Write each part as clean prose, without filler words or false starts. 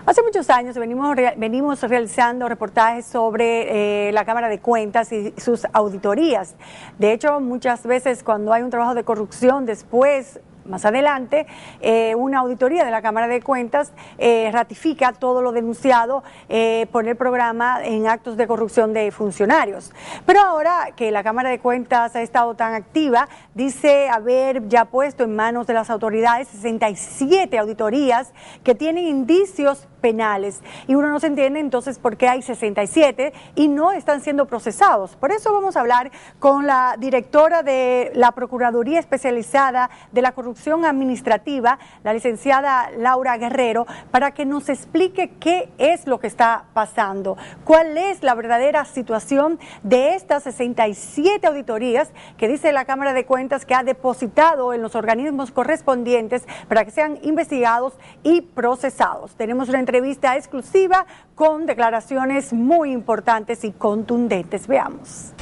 Hace muchos años venimos realizando reportajes sobre la Cámara de Cuentas y sus auditorías. De hecho, muchas veces cuando hay un trabajo de corrupción, después, más adelante, una auditoría de la Cámara de Cuentas ratifica todo lo denunciado por el programa en actos de corrupción de funcionarios. Pero ahora que la Cámara de Cuentas ha estado tan activa, dice haber ya puesto en manos de las autoridades 67 auditorías que tienen indicios penales. Y uno no se entiende entonces por qué hay 67 y no están siendo procesados. Por eso vamos a hablar con la directora de la Procuraduría Especializada de la Corrupción Administrativa, la licenciada Laura Guerrero, para que nos explique qué es lo que está pasando, cuál es la verdadera situación de estas 67 auditorías que dice la Cámara de Cuentas que ha depositado en los organismos correspondientes para que sean investigados y procesados. Tenemos una entrevista exclusiva con declaraciones muy importantes y contundentes. Veamos.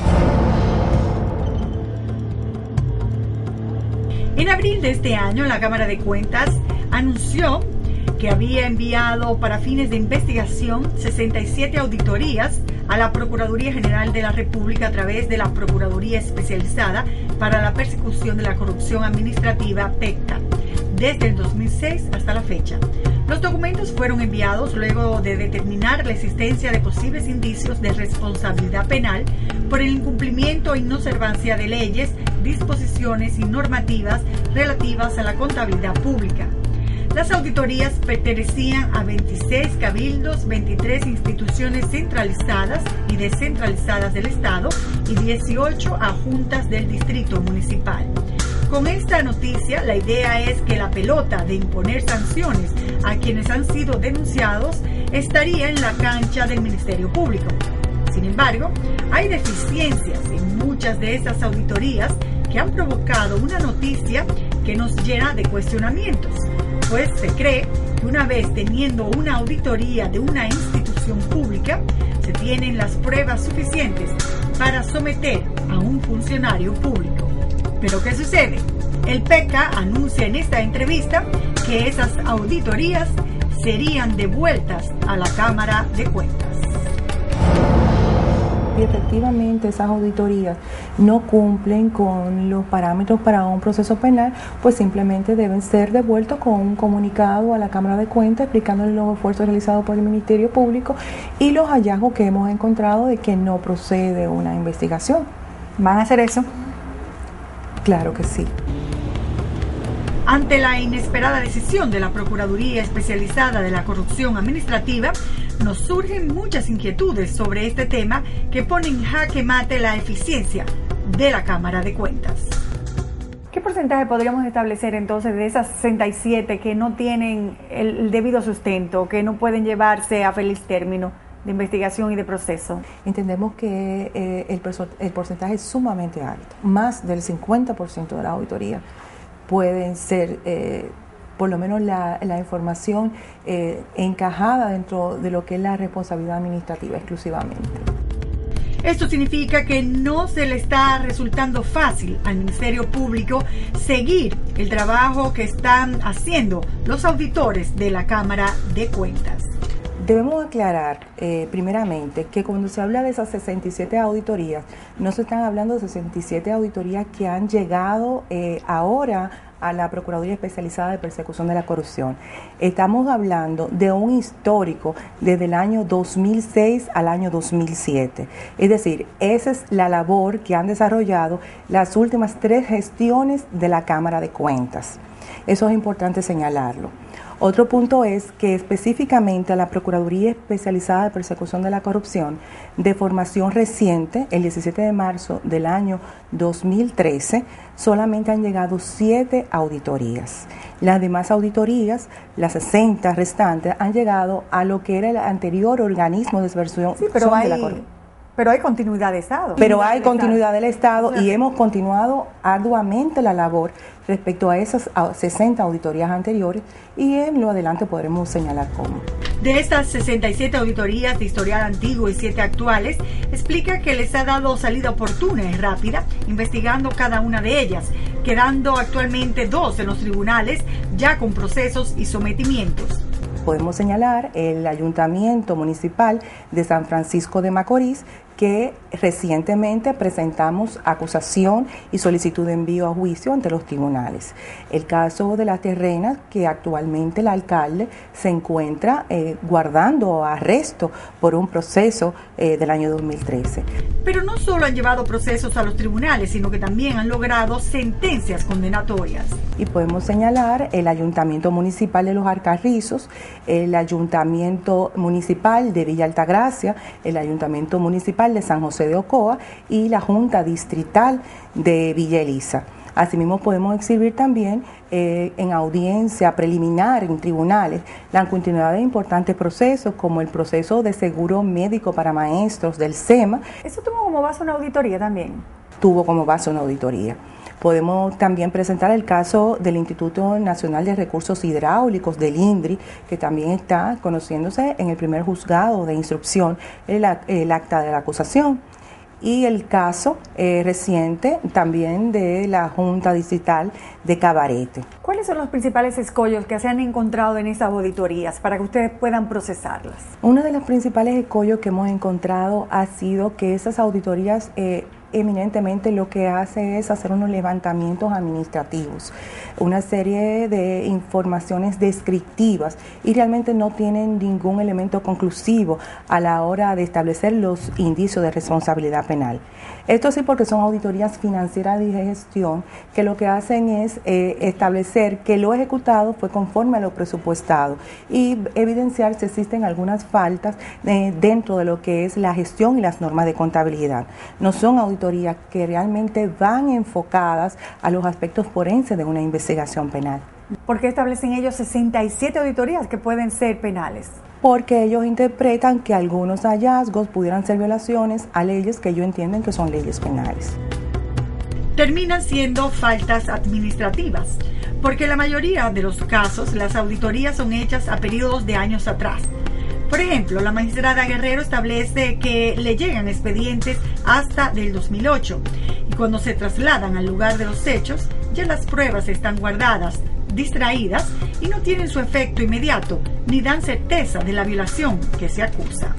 En abril de este año, la Cámara de Cuentas anunció que había enviado para fines de investigación 67 auditorías a la Procuraduría General de la República a través de la Procuraduría Especializada para la Persecución de la Corrupción Administrativa, PECTA, desde el 2006 hasta la fecha. Los documentos fueron enviados luego de determinar la existencia de posibles indicios de responsabilidad penal por el incumplimiento e inobservancia de leyes, disposiciones y normativas relativas a la contabilidad pública. Las auditorías pertenecían a 26 cabildos, 23 instituciones centralizadas y descentralizadas del Estado y 18 a juntas del Distrito Municipal. Con esta noticia, la idea es que la pelota de imponer sanciones a quienes han sido denunciados estaría en la cancha del Ministerio Público. Sin embargo, hay deficiencias en muchas de estas auditorías que han provocado una noticia que nos llena de cuestionamientos, pues se cree que una vez teniendo una auditoría de una institución pública, se tienen las pruebas suficientes para someter a un funcionario público. ¿Pero qué sucede? El PECA anuncia en esta entrevista que esas auditorías serían devueltas a la Cámara de Cuentas. Y efectivamente esas auditorías no cumplen con los parámetros para un proceso penal, pues simplemente deben ser devueltos con un comunicado a la Cámara de Cuentas explicándole los esfuerzos realizados por el Ministerio Público y los hallazgos que hemos encontrado de que no procede una investigación. ¿Van a hacer eso? Claro que sí. Ante la inesperada decisión de la Procuraduría Especializada de la Corrupción Administrativa, nos surgen muchas inquietudes sobre este tema que pone en jaque mate la eficiencia de la Cámara de Cuentas. ¿Qué porcentaje podríamos establecer entonces de esas 67 que no tienen el debido sustento, que no pueden llevarse a feliz término de investigación y de proceso? Entendemos que el porcentaje es sumamente alto. Más del 50% de la auditoría pueden ser, por lo menos la información encajada dentro de lo que es la responsabilidad administrativa exclusivamente. Esto significa que no se le está resultando fácil al Ministerio Público seguir el trabajo que están haciendo los auditores de la Cámara de Cuentas. Debemos aclarar primeramente que cuando se habla de esas 67 auditorías, no se están hablando de 67 auditorías que han llegado ahora a la Procuraduría Especializada de Persecución de la Corrupción. Estamos hablando de un histórico desde el año 2006 al año 2007. Es decir, esa es la labor que han desarrollado las últimas 3 gestiones de la Cámara de Cuentas. Eso es importante señalarlo. Otro punto es que específicamente a la Procuraduría Especializada de Persecución de la Corrupción, de formación reciente, el 17 de marzo del año 2013, solamente han llegado 7 auditorías. Las demás auditorías, las 60 restantes, han llegado a lo que era el anterior organismo de supervisión de la corrupción. Pero hay continuidad de Estado. Pero hay continuidad del Estado y hemos continuado arduamente la labor respecto a esas 60 auditorías anteriores y en lo adelante podremos señalar cómo. De estas 67 auditorías de historial antiguo y 7 actuales, explica que les ha dado salida oportuna y rápida investigando cada una de ellas, quedando actualmente 2 en los tribunales ya con procesos y sometimientos. podemos señalar el Ayuntamiento Municipal de San Francisco de Macorís, que recientemente presentamos acusación y solicitud de envío a juicio ante los tribunales. El caso de Las Terrenas, que actualmente el alcalde se encuentra guardando arresto por un proceso del año 2013. Pero no solo han llevado procesos a los tribunales, sino que también han logrado sentencias condenatorias. Y podemos señalar el Ayuntamiento Municipal de Los Alcarrizos, el Ayuntamiento Municipal de Villa Altagracia, el Ayuntamiento Municipal de San José de Ocoa y la Junta Distrital de Villa Elisa. Asimismo, podemos exhibir también en audiencia preliminar en tribunales la continuidad de importantes procesos, como el proceso de seguro médico para maestros del SEMA. ¿Eso tuvo como base una auditoría también? Tuvo como base una auditoría. Podemos también presentar el caso del Instituto Nacional de Recursos Hidráulicos, del INDRI, que también está conociéndose en el primer juzgado de instrucción el acta de la acusación. Y el caso reciente también de la Junta Distrital de Cabarete. ¿Cuáles son los principales escollos que se han encontrado en estas auditorías para que ustedes puedan procesarlas? Uno de los principales escollos que hemos encontrado ha sido que esas auditorías eminentemente lo que hace es hacer unos levantamientos administrativos, una serie de informaciones descriptivas y realmente no tienen ningún elemento conclusivo a la hora de establecer los indicios de responsabilidad penal. Esto sí, porque son auditorías financieras de gestión que lo que hacen es establecer que lo ejecutado fue conforme a lo presupuestado y evidenciar si existen algunas faltas dentro de lo que es la gestión y las normas de contabilidad. No son auditorías que realmente van enfocadas a los aspectos forenses de una investigación penal. ¿Por qué establecen ellos 67 auditorías que pueden ser penales? Porque ellos interpretan que algunos hallazgos pudieran ser violaciones a leyes que ellos entienden que son leyes penales. Terminan siendo faltas administrativas, porque en la mayoría de los casos las auditorías son hechas a periodos de años atrás. Por ejemplo, la magistrada Guerrero establece que le llegan expedientes hasta del 2008 y cuando se trasladan al lugar de los hechos, ya las pruebas están guardadas, distraídas y no tienen su efecto inmediato ni dan certeza de la violación que se acusa.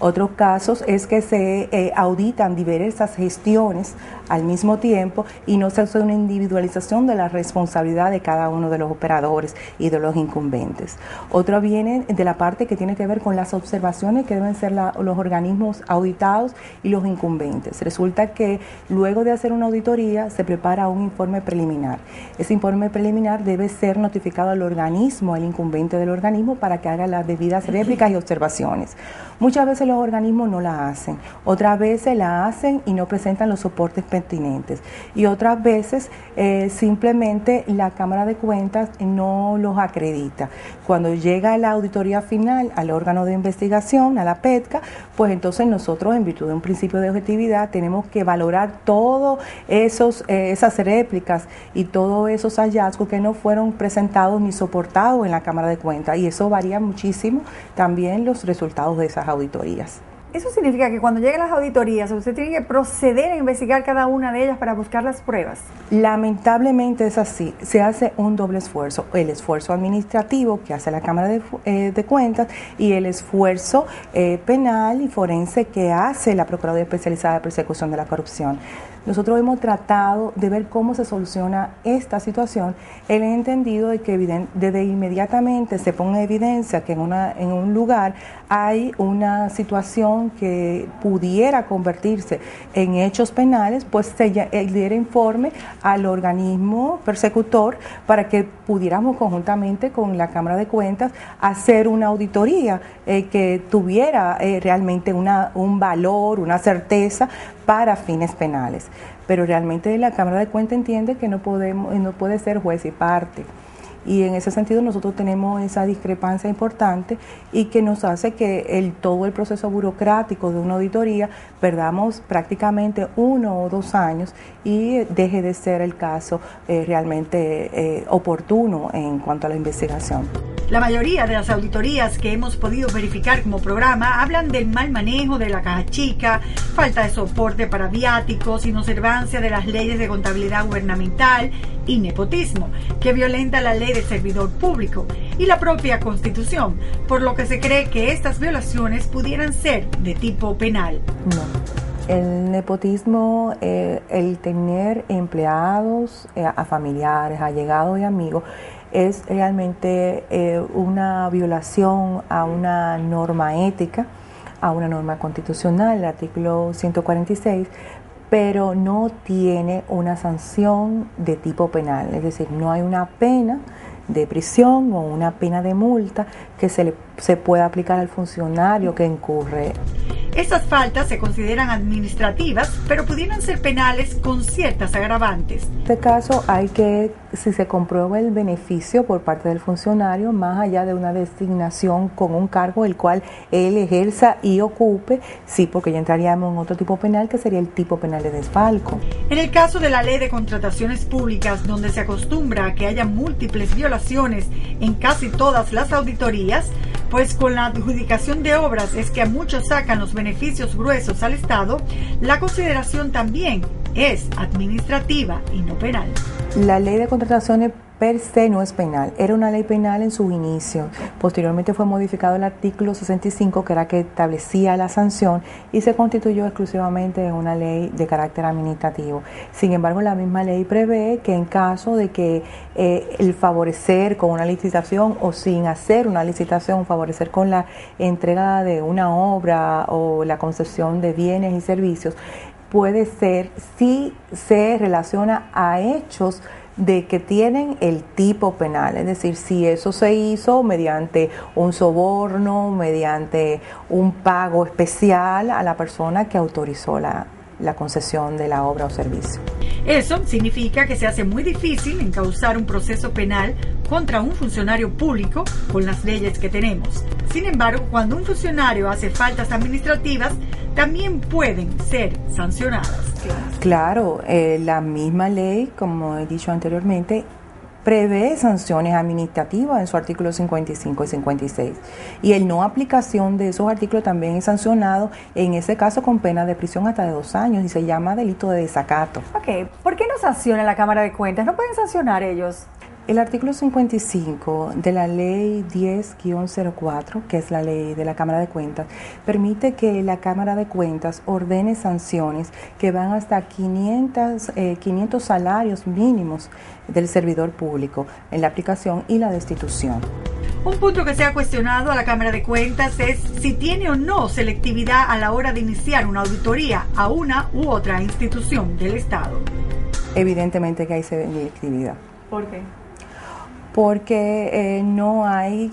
Otros casos es que se auditan diversas gestiones al mismo tiempo y no se hace una individualización de la responsabilidad de cada uno de los operadores y de los incumbentes. Otro viene de la parte que tiene que ver con las observaciones que deben ser los organismos auditados y los incumbentes. Resulta que luego de hacer una auditoría se prepara un informe preliminar. Ese informe preliminar debe ser notificado al organismo, al incumbente del organismo, para que haga las debidas réplicas y observaciones. Muchas veces los organismos no la hacen, otras veces la hacen y no presentan los soportes pertinentes y otras veces simplemente la Cámara de Cuentas no los acredita. Cuando llega la auditoría final al órgano de investigación, a la PETCA, pues entonces nosotros, en virtud de un principio de objetividad, tenemos que valorar todas esas réplicas y todos esos hallazgos que no fueron presentados ni soportados en la Cámara de Cuentas, y eso varía muchísimo también los resultados de esas auditorías. Eso significa que cuando lleguen las auditorías, usted tiene que proceder a investigar cada una de ellas para buscar las pruebas. Lamentablemente es así, se hace un doble esfuerzo, el esfuerzo administrativo que hace la Cámara de Cuentas y el esfuerzo penal y forense que hace la Procuraduría Especializada de Persecución de la Corrupción. Nosotros hemos tratado de ver cómo se soluciona esta situación en el entendido de que desde inmediatamente se ponga en evidencia que en un lugar hay una situación que pudiera convertirse en hechos penales, pues se diera informe al organismo persecutor para que pudiéramos conjuntamente con la Cámara de Cuentas hacer una auditoría que tuviera realmente un valor, una certeza para fines penales. Pero realmente la Cámara de Cuentas entiende que no puede ser juez y parte. Y en ese sentido nosotros tenemos esa discrepancia importante y que nos hace que todo el proceso burocrático de una auditoría perdamos prácticamente 1 o 2 años y deje de ser el caso realmente oportuno en cuanto a la investigación. La mayoría de las auditorías que hemos podido verificar como programa hablan del mal manejo de la caja chica, falta de soporte para viáticos, inobservancia de las leyes de contabilidad gubernamental y nepotismo, que violenta la ley del servidor público y la propia Constitución, por lo que se cree que estas violaciones pudieran ser de tipo penal. No. El nepotismo, el tener empleados, a familiares, allegados y amigos, es realmente una violación a una norma ética, a una norma constitucional, el artículo 146, pero no tiene una sanción de tipo penal, es decir, no hay una pena de prisión o una pena de multa que se pueda aplicar al funcionario que incurre. Estas faltas se consideran administrativas, pero pudieran ser penales con ciertas agravantes. En este caso hay que, si se comprueba el beneficio por parte del funcionario, más allá de una designación con un cargo el cual él ejerza y ocupe, sí, porque ya entraríamos en otro tipo penal que sería el tipo penal de desfalco. En el caso de la ley de contrataciones públicas, donde se acostumbra a que haya múltiples violaciones en casi todas las auditorías, pues con la adjudicación de obras es que a muchos sacan los beneficios gruesos al Estado, la consideración también es administrativa y no penal. La ley de contrataciones per se no es penal, era una ley penal en su inicio. Posteriormente fue modificado el artículo 65, que era que establecía la sanción, y se constituyó exclusivamente en una ley de carácter administrativo. Sin embargo, la misma ley prevé que en caso de que el favorecer con una licitación o sin hacer una licitación, favorecer con la entrega de una obra o la concesión de bienes y servicios, puede ser si se relaciona a hechos de que tienen el tipo penal, es decir, si eso se hizo mediante un soborno, mediante un pago especial a la persona que autorizó la concesión de la obra o servicio. Eso significa que se hace muy difícil encauzar un proceso penal contra un funcionario público con las leyes que tenemos. Sin embargo, cuando un funcionario hace faltas administrativas, también pueden ser sancionadas. Claro, la misma ley, como he dicho anteriormente, prevé sanciones administrativas en su artículo 55 y 56. Y el no aplicación de esos artículos también es sancionado, en ese caso con pena de prisión hasta de 2 años, y se llama delito de desacato. Ok, ¿por qué no sanciona la Cámara de Cuentas? ¿No pueden sancionar ellos? El artículo 55 de la ley 10-04, que es la ley de la Cámara de Cuentas, permite que la Cámara de Cuentas ordene sanciones que van hasta 500 salarios mínimos del servidor público en la aplicación y la destitución. Un punto que se ha cuestionado a la Cámara de Cuentas es si tiene o no selectividad a la hora de iniciar una auditoría a una u otra institución del Estado. Evidentemente que hay selectividad. ¿Por qué? Porque no hay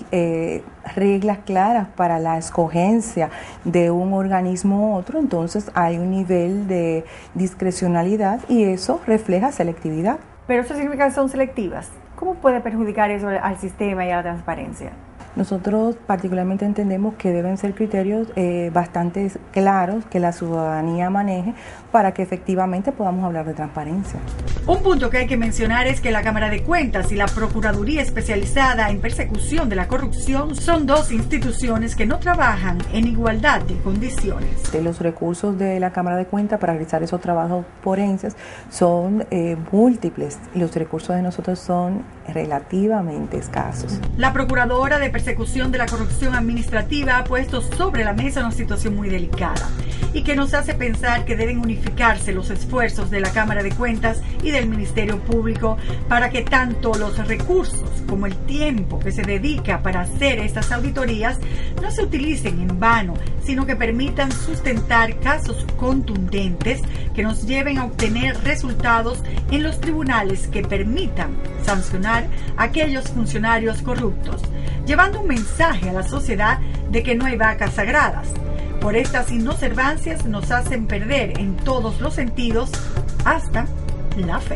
reglas claras para la escogencia de un organismo u otro, entonces hay un nivel de discrecionalidad y eso refleja selectividad. Pero eso significa que son selectivas. ¿Cómo puede perjudicar eso al sistema y a la transparencia? Nosotros particularmente entendemos que deben ser criterios bastante claros que la ciudadanía maneje para que efectivamente podamos hablar de transparencia. Un punto que hay que mencionar es que la Cámara de Cuentas y la Procuraduría Especializada en Persecución de la Corrupción son dos instituciones que no trabajan en igualdad de condiciones. Los recursos de la Cámara de Cuentas para realizar esos trabajos forenses son múltiples y los recursos de nosotros son relativamente escasos. La Procuradora de Persecución de la Corrupción Administrativa ha puesto sobre la mesa una situación muy delicada y que nos hace pensar que deben unificarse los esfuerzos de la Cámara de Cuentas y del Ministerio Público para que tanto los recursos como el tiempo que se dedica para hacer estas auditorías no se utilicen en vano, sino que permitan sustentar casos contundentes que nos lleven a obtener resultados en los tribunales que permitan sancionar a aquellos funcionarios corruptos, llevando un mensaje a la sociedad de que no hay vacas sagradas. Por estas inobservancias nos hacen perder en todos los sentidos hasta la fe.